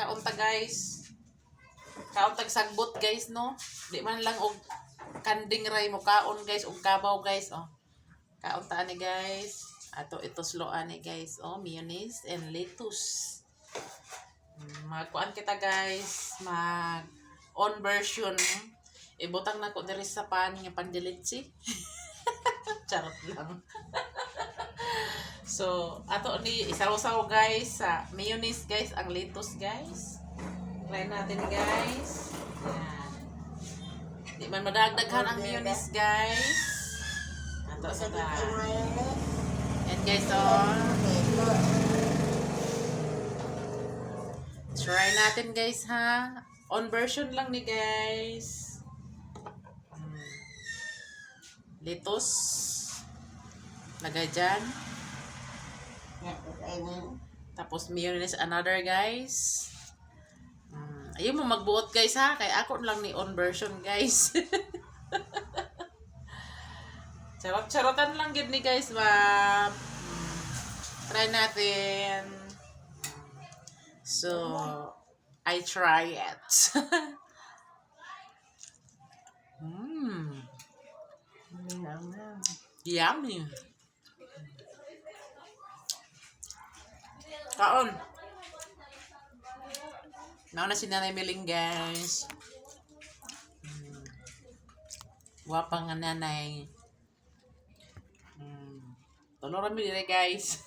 Kaunta guys. Kauntag sagbot guys no. Di man lang og kanding ray mo kaon guys og kabaw guys oh. Kaunta ani guys. Ato ito slow ani guys oh, mayonnaise and lettuce. Magkuan kita guys, mag on version. Ibutang na ko diri sa pan nga pandilitsi. Charot lang. So, ato ni isaw-saw guys sa mayonnaise guys, ang lettuce guys. Try natin guys. Yan. Di man madagdaghan ang mayonnaise guys. Ato sa da. And guys, oh. Try natin guys ha. On version lang ni guys. Lettuce. Lagay dyan. Tapos mayonnaise another guys. Ayaw mo magbuot guys ha. Kaya ako lang ni on version guys. Charot-charotan lang gid ni guys ba. Try natin. So, I try it. Yummy. Kaon. Nauna si Nanay Miling guys. Wapang nga nanay. Tuloran mo dire guys.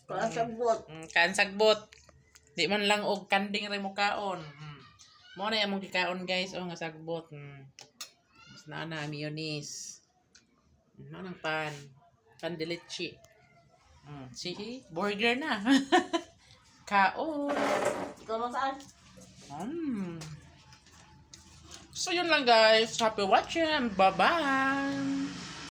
Kasagbot. Kansagbot. Di man lang og kanding ray mo kaon. Mo na among gikaon guys o nga sagbot. Mas na mayonnaise. Nang pan. Pandilitsi. Sige, burger na. Kaon. Ikaw mo saan? So yun lang guys. Happy watching. Bye-bye.